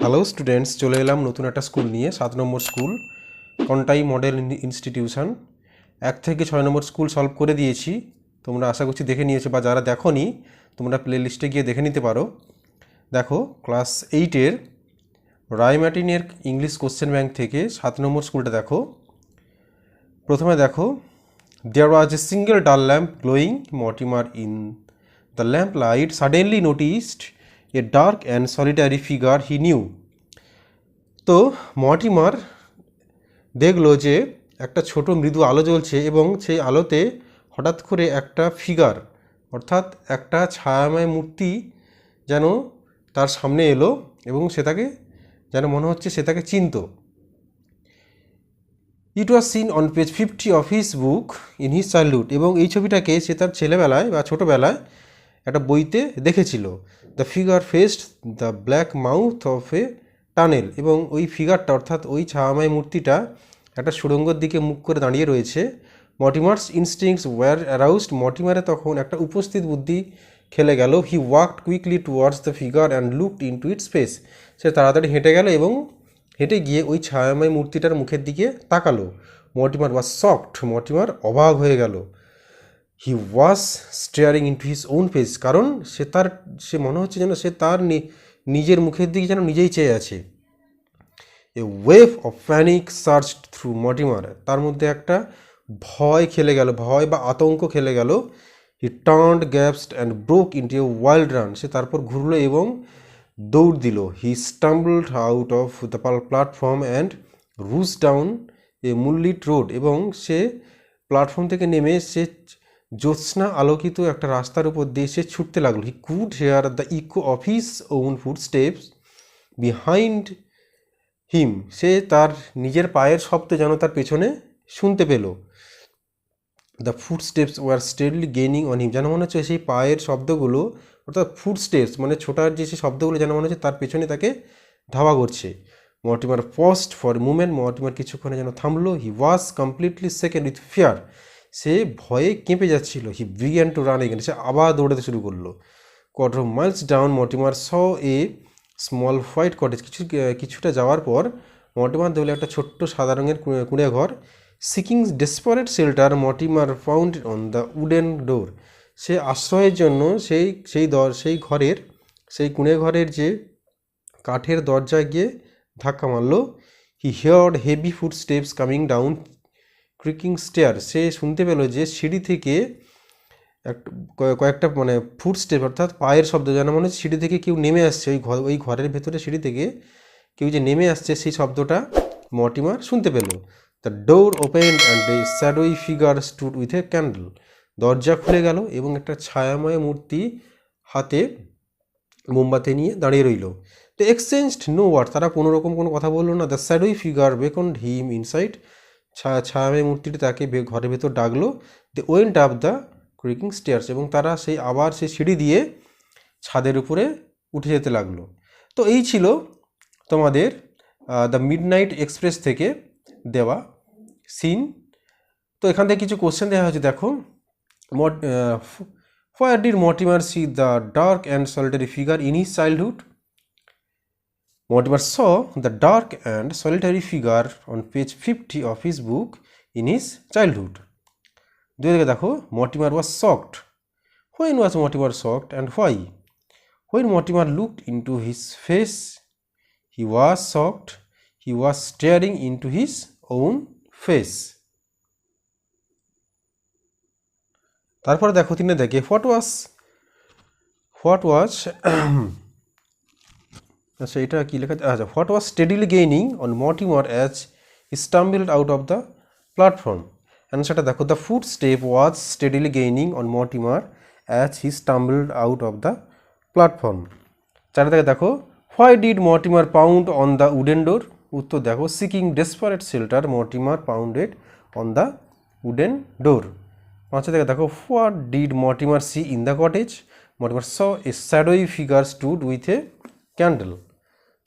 Hello students, চলে এলাম নতুন একটা স্কুল নিয়ে। 7 নম্বর স্কুল, কন্টাই মডেল ইনস্টিটিউশন। 1 থেকে 6 নম্বর স্কুল সলভ করে দিয়েছি, তোমরা আশা করছি দেখে নিয়েছো, বা যারা দেখোনি তোমরা প্লে লিস্টে গিয়ে দেখে নিতে পারো। দেখো, ক্লাস 8-এর রায়মার্টিনের ইংলিশ কোশ্চেন ব্যাংক থেকে 7 নম্বর স্কুলটা দেখো। প্রথমে দেখো, দেয়ার ওয়াজ এ সিঙ্গেল ডাল lamp glowing Mortimer in the lamp light suddenly noticed a dark and solitary figure he knew. তো মর্টিমার দেখলো যে একটা ছোট মৃদু আলো জ্বলছে এবং সেই আলোতে হঠাৎ করে একটা ফিগার, অর্থাৎ একটা ছায়াময় মূর্তি যেন তার সামনে এলো এবং সে তাকে যেন মনে হচ্ছে সে তাকে চিনত। It was seen on page 50 of his book in his childhood. এবং এই ছবিটাকে সে তার ছেলেবেলায় বা ছোটোবেলায় একটা বইতে দেখেছিল। The figure faced the black mouth of a tunnel. এবং ওই ফিগারটা, অর্থাৎ ওই ছায়াময় মূর্তিটা একটা সুড়ঙ্গর দিকে মুখ করে দাঁড়িয়ে রয়েছে। Mortimer's instincts were aroused. মর্টিমারে তখন একটা উপস্থিত বুদ্ধি খেলে গেল। He walked quickly towards the figure and looked into its face. সে তাড়াতাড়ি হেঁটে গেল এবং হেঁটে গিয়ে ওই ছায়াময় মূর্তিটার মুখের দিকে তাকালো। Mortimer was shocked. মর্টিমার অবাক হয়ে গেল। He was staring into his own face. কারণ সে মনে হচ্ছে যেন সে তার নিজের মুখের দিকে যেন নিজেই চেয়ে আছে। এ wave of panic search through Mortimer. তার মধ্যে একটা ভয় খেলে গেল, ভয় বা আতঙ্ক খেলে গেল। He turned gasped and broke into a wild run. সে তারপর ঘুরলো এবং দৌড় দিল। He stumbled out of the platform and rushed down a moonlit road. এবং সে প্ল্যাটফর্ম থেকে নেমে সে জ্যোৎস্না আলোকিত একটা রাস্তার উপর দিয়ে সে ছুটতে লাগলো। He could hear the echo of his own footsteps behind him. সে তার নিজের পায়ের শব্দ যেন তার পেছনে শুনতে পেল। The footsteps were steadily gaining on him. যেন মনে হচ্ছে সেই পায়ের শব্দগুলো, অর্থাৎ ফুট স্টেপস মানে ছোটার যে সেই শব্দগুলো যেন মনে হচ্ছে তার পেছনে তাকে ধাওয়া করছে। Mortimer paused for moment. Mortimer কিছুক্ষণে যেন থামলো। He was completely second with fear. সে ভয়ে কেঁপে যাচ্ছিল। He began to run again. সে আবার দৌড়াতে শুরু করলো। Quarter miles down Mortimer saw a small white cottage. কিছুটা যাওয়ার পর মর্টিমার দেখলো একটা ছোট্ট সাদা রঙের কুঁড়ে ঘর। Seeking desperate shelter Mortimer found on the wooden door. সে আশ্রয়ের জন্য সেই ঘরের, সেই কুঁড়ে ঘরের যে কাঠের দরজায় গিয়ে ধাক্কা মারল। He heard heavy footsteps coming down creaking stair. সে শুনতে পেল যে সিঁড়ি থেকে কয়েকটা মানে ফুট স্টেপ, অর্থাৎ পায়ের শব্দ, যেন মনে হচ্ছে সিঁড়ি থেকে কেউ নেমে আসছে। ওই ঘরের ভেতরে সিঁড়ি থেকে কেউ যে নেমে আসছে সেই শব্দটা মর্টিমার শুনতে পেল। The door open and a shadowy figure stood with a candle. দরজা খুলে গেল এবং একটা ছায়াময় মূর্তি হাতে মোমবাতি নিয়ে দাঁড়িয়ে রইল। The exchanged no word. তারা কোনো রকম কোনো কথা বললো না। The shadowy figure beckoned him inside. ছায়াময় মূর্তিটি তাকে ঘরের ভেতর ডাকলো। They went up the creaking stairs. এবং তারা আবার সেই সিঁড়ি দিয়ে ছাদের উপরে উঠে যেতে লাগলো। তো এই ছিল তোমাদের দ্য মিডনাইট এক্সপ্রেস থেকে দেওয়া সিন। তো এখান থেকে কিছু কোশ্চেন দেওয়া হয়েছে। দেখো, where did Mortimer C the dark and solitary figure in his childhood? Mortimer saw the dark and solitary figure on page 50 of his book in his childhood. দেখো, Mortimer was shocked. When was Mortimer shocked and why? When Mortimer looked into his face, he was shocked. He was staring into his own face. তারপরে দেখো, তিনি দেখে what was আচ্ছা, এটা কি লেখা? আচ্ছা, what was steadily gaining on Mortimer as he stumbled out of the platform. অ্যান্সারটা দেখো, the footstep was steadily gaining on Mortimer as he stumbled out of the platform. চারিদিকে দেখো, why did Mortimer pound on the wooden door? উত্তর দেখো, seeking desperate shelter Mortimer pounded on the wooden door. পাঁচটা থেকে দেখো, what did Mortimer see in the cottage? Mortimer saw a shadowy figure stood with a candle.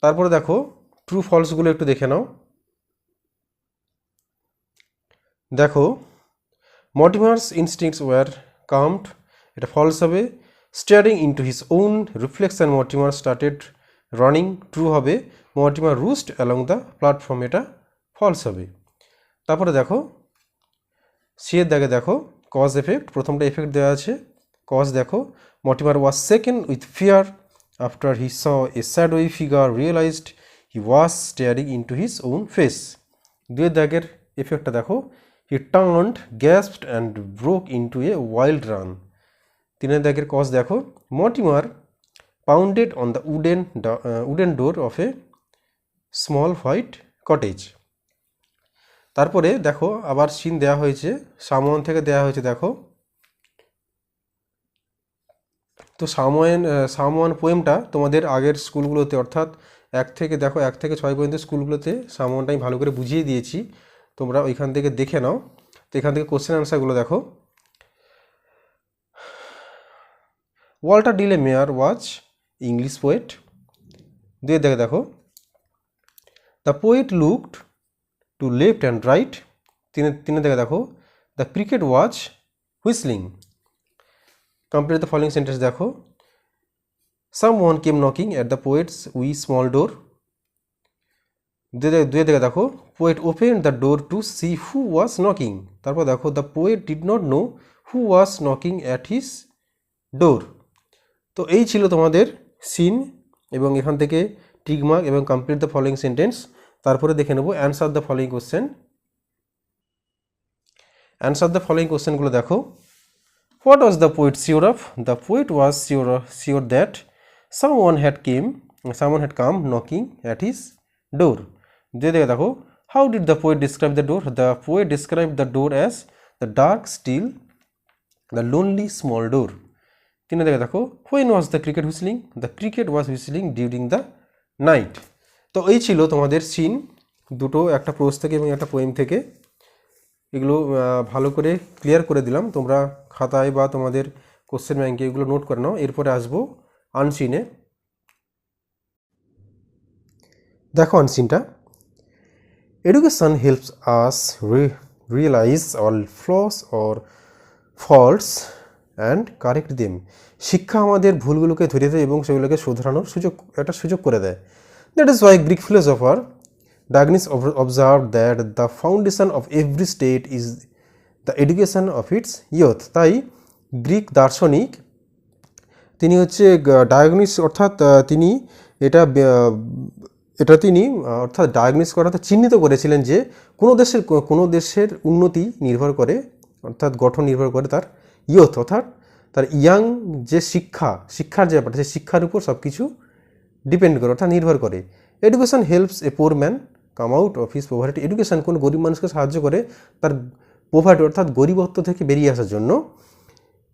তারপরে দেখো, true ফলসগুলো একটু দেখে নাও। দেখো, মর্টিমার্স ইনস্টিংক্টস ওয়ার কামড, এটা ফলস হবে। Steering into his on reflection Mortimer started running true হবে, মর্টিমার রুস্ট অ্যালং দ্য প্ল্যাটফর্ম এটা false হবে। তারপরে দেখো সি এর দাগে দেখো কজ এফেক্ট, প্রথমটা এফেক্ট দেওয়া আছে। কজ দেখো, Mortimer was second with fear after he saw a shadowy figure realized he was staring into his own face. দুয়ের দাগের এফেক্টটা দেখো, he turned, gasped and broke into a wild run. তিনের দাগের কজ দেখো, Mortimer pounded on the wooden door of a small white cottage। তারপরে দেখো আবার সিন দেয়া হয়েছে, সামওয়ান থেকে দেয়া হয়েছে দেখো। তো সামওয়ান পোয়েমটা তোমাদের আগের স্কুলগুলোতে অর্থাৎ 1 থেকে 6 পর্যন্ত স্কুলগুলোতে সামওয়ানটা আমি ভালো করে বুঝিয়ে দিয়েছি, তোমরা ওইখান থেকে দেখে নাও। তো এখান থেকে কোশ্চেন আনসারগুলো দেখো। Walter de la Mare was English poet. দিয়ে দেখো, the poet looked to left and right. তিনে দেখো, the cricket was whistling. Complete the following sentence দেখো, someone came knocking at the poet's wee small door. দুয়ে দেখো, poet open the door to see who was knocking. তারপর দেখো, the poet did not know who was knocking at his door. তো এই ছিল তোমাদের seen এবং এখান থেকে টিক মার্ক এবং কমপ্লিট দ্য ফলোইং সেন্টেন্স। তারপরে দেখে নেব answer the following question. Answer the following কোশ্চেনগুলো দেখো। What was the poet sure of? The poet was sure that someone had come knocking at his door. দেখো, how did the poet describe the door? The poet describe the door as the dark still the lonely small door. তিনে দেখো, when was the cricket whistling? The cricket was whistling during the night. তো এই ছিল তোমাদের scene দুটো, একটা pros থেকে এবং একটা পোয়েম থেকে। এগুলো ভালো করে ক্লিয়ার করে দিলাম, তোমরা খাতায় বা তোমাদের কোশ্চেন ব্যাংকে এগুলো নোট করে নাও। এরপরে আসবো আনসিনে। দেখো আনসিনটা, education helps us realize all flaws or faults and correct them. শিক্ষা আমাদের ভুলগুলোকে ধরে দেয় এবং সেগুলোকে শোধরানোর একটা সুযোগ করে দেয়। That is Y Greek philosopher Diogenes observed that the foundation of every state is the education of its youth. তাই গ্রিক দার্শনিক তিনি হচ্ছে ডায়োগনিস, অর্থাৎ তিনি অর্থাৎ ডায়োগনিস করা চিহ্নিত করেছিলেন যে কোনো দেশের উন্নতি নির্ভর করে, অর্থাৎ গঠন নির্ভর করে তার ইয়থ, অর্থাৎ তার ইয়াং যে শিক্ষার যে ব্যাপারটা, সেই শিক্ষার উপর সব কিছু ডিপেন্ড করে, অর্থাৎ নির্ভর করে। Education helps a poor man come out of his poverty. Education কোনো গরিব মানুষকে সাহায্য করে তার পোভার্টি অর্থাৎ গরিবত্ব থেকে বেরিয়ে আসার জন্য।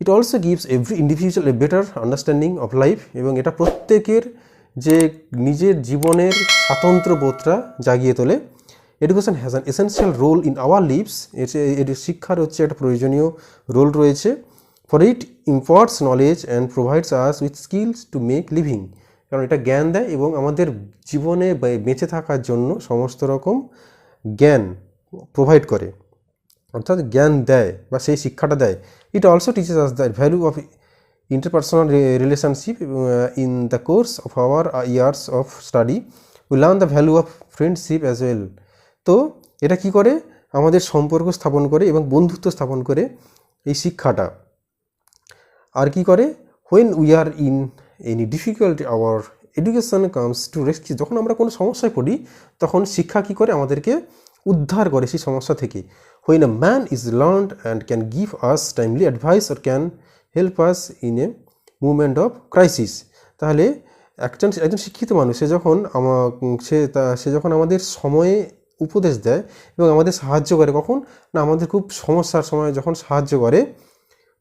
It also gives every individual a better understanding of life. এবং এটা প্রত্যেকের যে নিজের জীবনের স্বাতন্ত্র্য বোধটা জাগিয়ে তোলে। Education has an essential role in our lives. এর শিক্ষার হচ্ছে একটা প্রয়োজনীয় রোল রয়েছে। For it imparts knowledge and provides us with skills to make living. কারণ এটা জ্ঞান দেয় এবং আমাদের জীবনে বেঁচে থাকার জন্য সমস্ত রকম জ্ঞান প্রোভাইড করে, অর্থাৎ জ্ঞান দেয় বা সেই শিক্ষাটা দেয়। It also teaches us the value of interpersonal relationship. In the course of our years of study we learn the value of friendship as well. তো এটা কি করে? আমাদের সম্পর্ক স্থাপন করে এবং বন্ধুত্ব স্থাপন করে এই শিক্ষাটা। আর কি করে? When we are in any difficulty hour education comes to rescue. যখন আমরা কোনো সমস্যায় পড়ি তখন শিক্ষা কী করে? আমাদেরকে উদ্ধার করে সেই সমস্যা থেকে। When a man is learned and can give us timely advice or can help us in a movement of crisis. তাহলে একজন শিক্ষিত মানুষ সে যখন আমাদের সময়ে উপদেশ দেয় এবং আমাদের সাহায্য করে, কখন না আমাদের খুব সমস্যার সময় যখন সাহায্য করে।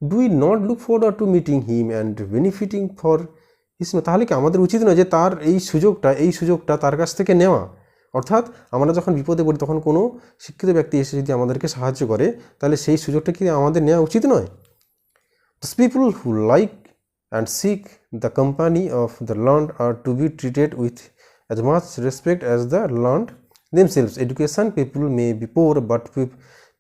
Do we not look forward to meeting him and benefiting for his? তাহলে কি আমাদের উচিত নয় যে তার এই সুযোগটা তার কাছ থেকে নেওয়া? অর্থাৎ আমরা যখন বিপদে পড়ি তখন কোনো শিক্ষিত ব্যক্তি এসে যদি আমাদেরকে সাহায্য করে তাহলে সেই সুযোগটা কি আমাদের নেওয়া উচিত নয়? Those people who like and seek the company of the learned are to be treated with as much respect as the learned themselves. Education people may be poor, but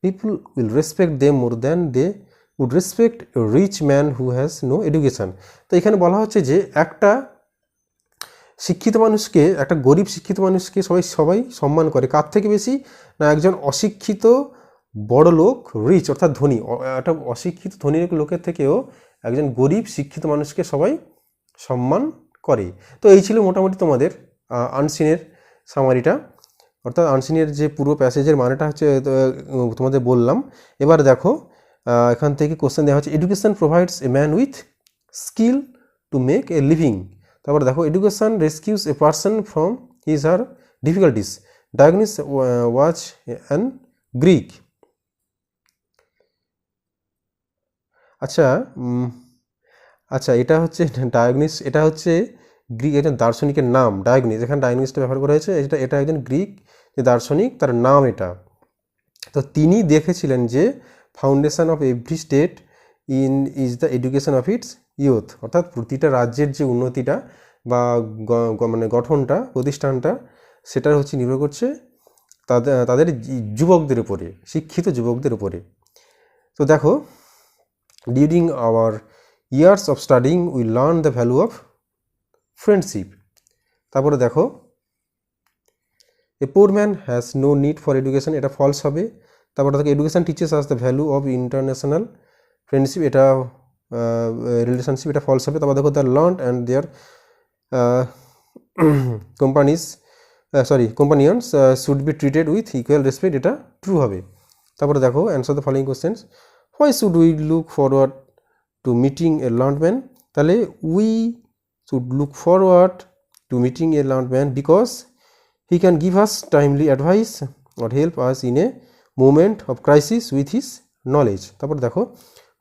people will respect them more than they would respect a rich man who has no education. তো এখানে বলা হচ্ছে যে একটা শিক্ষিত মানুষকে, একটা গরিব শিক্ষিত মানুষকে সবাই সম্মান করে, কার থেকে বেশি? না একজন অশিক্ষিত বড় লোক, রিচ অর্থাৎ ধনী, একটা অশিক্ষিত ধনী লোকের থেকেও একজন গরিব শিক্ষিত মানুষকে সবাই সম্মান করে। তো এই ছিল মোটামুটি তোমাদের আনসিনের সামারিটা, অর্থাৎ আনসিনের যে পুরো প্যাসেজের মানেটা হচ্ছে তোমাদের বললাম। এবার দেখো এখান থেকে কোশ্চেন দেওয়া হচ্ছে, education provides a man with skill to make a living. তারপরে দেখো, education rescues a person from his her difficulties. Diogenes was an Greek. আচ্ছা আচ্ছা, এটা হচ্ছে ডায়োগনিস, এটা হচ্ছে গ্রিক একজন দার্শনিকের নাম ডায়োগনিস, এখানে ডায়োগনিসটা ব্যবহার করা হয়েছে। এটা একজন গ্রিক যে দার্শনিক, তার নাম এটা। তো তিনি দেখেছিলেন যে foundation of every state is the education of its youth, অর্থাৎ প্রতিটা রাজ্যের যে উন্নতিটা বা মানে গঠনটা, প্রতিষ্ঠানটা, সেটা হচ্ছে নির্ভর করছে তাদের যুবকদের উপরে, শিক্ষিত যুবকদের উপরে। তো দেখো, during our years of studying we learn the value of friendship. তারপরে দেখো, a poor man has no need for education, এটা ফলস হবে। তারপরে দেখো, education teaches us the value of international friendship, এটা রিলেশনশিপ, এটা ফলস হবে। তারপর দেখো, the learn and their companions should be treated with equal respect, এটা ট্রু হবে। তারপরে দেখো, answer the following questions. Why should we look forward to meeting a learned man? তাহলে we should look forward to meeting a learned man because he can give us timely advice or help us in a moment of crisis with his knowledge. তারপর দেখো,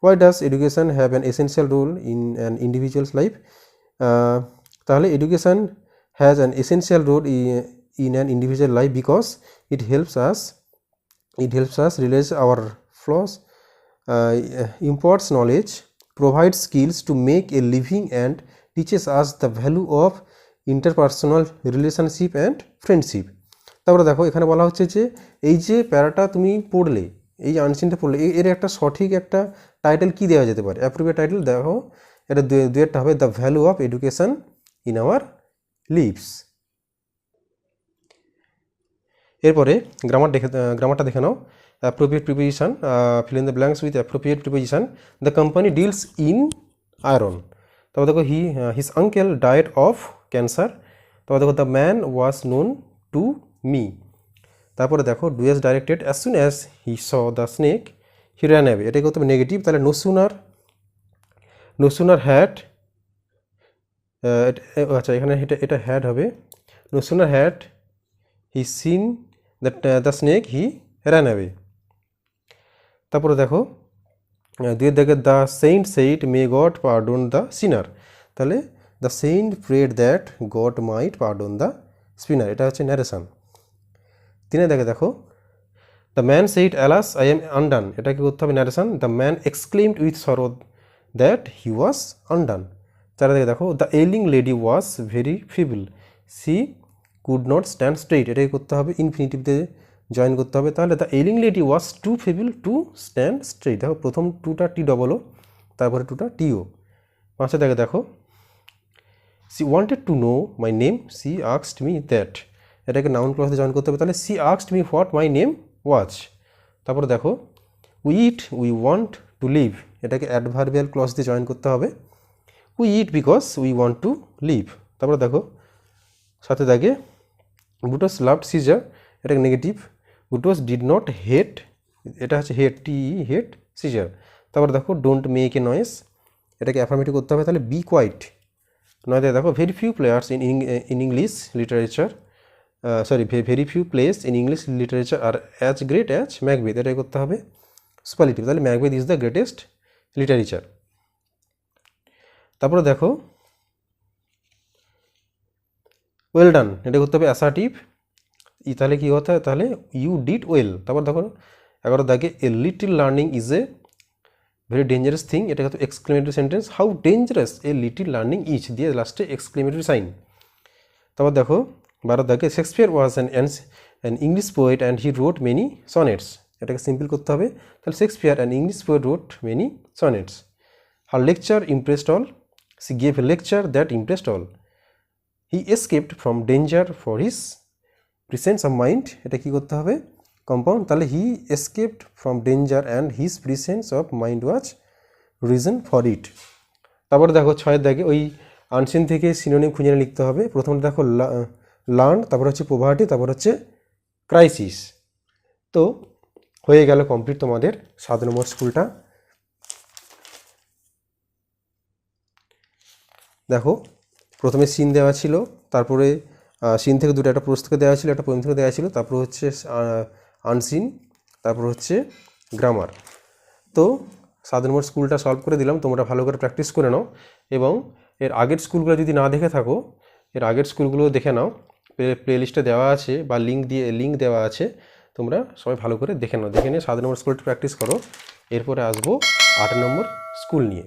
why does education have an essential role in an individual's life? তাহলে education has an essential role in an individual life because it helps us realize our flaws, imparts knowledge, provides skills to make a living, and teaches us the value of interpersonal relationship and friendship. তারপরে দেখো, এখানে বলা হচ্ছে যে এই যে প্যারাটা তুমি পড়লে, এই যে আনসিনটা পড়লে, এর একটা সঠিক একটা টাইটেল কি দেওয়া যেতে পারে? অ্যাপ্রোপ্রিয়েট টাইটেল দেখো, এটা দুয়েরটা হবে, the value of education in our lives. এরপরে গ্রামারটা দেখে নাও। Appropriate preposition, fill in the blanks with appropriate preposition. The company deals in iron. তারপর দেখো, his uncle died of cancer. তারপর দেখো, the man was known to me. তারপরে দেখো, dues directed as soon as he saw the snake he ran away, এটাই করতে হবে negative. তাহলে নো সুনার হ্যাড, আচ্ছা এখানে এটা হ্যাড হবে, no sooner had he seen the snake he ran away. তারপরে দেখো, দুয়ের দেখে, the saint said may God pardon the sinner. তাহলে the saint prayed that God might pardon the spinner, এটা হচ্ছে ন্যারেশন। তিনে দেখো, the man said alas I am undone, এটাকে করতে হবে narration. The man exclaimed with sorrow that he was undone. চারে দেখো, the ailing lady was very feeble C could not stand straight, এটাকে করতে হবে ইনফিনিটিভতে জয়েন করতে হবে। তাহলে the ailing lady was too feeble to stand straight. দেখো, প্রথম টুটা টি ডবল ও, তারপরে টুটা টিও। পাঁচে দেখো, she wanted to know my name she asked me that, এটাকে নাউন ক্লজে জয়েন করতে হবে। তাহলে she asked me what my name was. তারপরে দেখো, we eat we want to live, এটাকে অ্যাডভার্বিয়াল ক্লজ দিয়ে জয়েন করতে হবে। We eat because we want to live. তারপরে দেখো, সাথে দেখে, বুটোস লাভড সিজার, এটাকে negative. Brutus did not hate, এটা হচ্ছে হেট, হেট সিজার। তারপরে দেখো, ডোন্ট মেক এ নয়েস, এটাকে অ্যাফার্মেটিভ করতে হবে। তাহলে বি কোয়াইট। নয় দেখো, very few players in English literature, very few plays in English literature are as great as Macbeth, এটাই করতে হবে সুপারলেটিভ। তাহলে Macbeth is the greatest literature. তারপরে দেখো, ওয়েল ডান, এটা করতে হবে অ্যাসার্টিভ। তাহলে কী হতে হয়? তাহলে ইউ ডিড ওয়েল। তারপর দেখো 11 দাগে, a little learning is a very dangerous thing, এটা কিন্তু exclamatory sentence. How dangerous a little learning is, দিয়ে লাস্টে এক্সক্লেমেটরি সাইন। তারপর দেখো 12 দাগে, Shakespeare was an English poet and he রোট many sonnets, এটাকে সিম্পল করতে হবে। তাহলে Shakespeare an English poet রোট many sonnets. Her lecture impressed all, C gave a lecture that impressed all. He escaped from danger for his presence of mind, এটা কী করতে হবে? Compound. তাহলে হি escaped from danger and his presence of mind was reason for it. তারপরে দেখো 6 দাগে ওই unseen থেকে synonym খুঁজে লিখতে হবে। প্রথমে দেখো লার্ন, তারপর হচ্ছে পোভার্টি, তারপর হচ্ছে ক্রাইসিস। তো হয়ে গেল কমপ্লিট তোমাদের 7 নম্বর স্কুলটা। দেখো প্রথমে সিন দেওয়া ছিল, তারপরে সিন থেকে দুটো, একটা প্রোজ থেকে দেওয়া ছিল, একটা পোয়েম থেকে দেওয়া ছিল, তারপর হচ্ছে আনসিন, তারপর হচ্ছে গ্রামার। তো 7 নম্বর স্কুলটা সলভ করে দিলাম, তোমরা ভালো করে প্র্যাকটিস করে নাও এবং এর আগের স্কুলগুলো যদি না দেখে থাকো এর আগের স্কুলগুলো দেখে নাও, প্লেলিস্টে দেওয়া আছে বা লিঙ্ক দেওয়া আছে, তোমরা সবাই ভালো করে দেখে নাও, দেখে নিয়ে 7 নম্বর স্কুলটা প্র্যাকটিস করো। এরপরে আসবো 8 নম্বর স্কুল নিয়ে।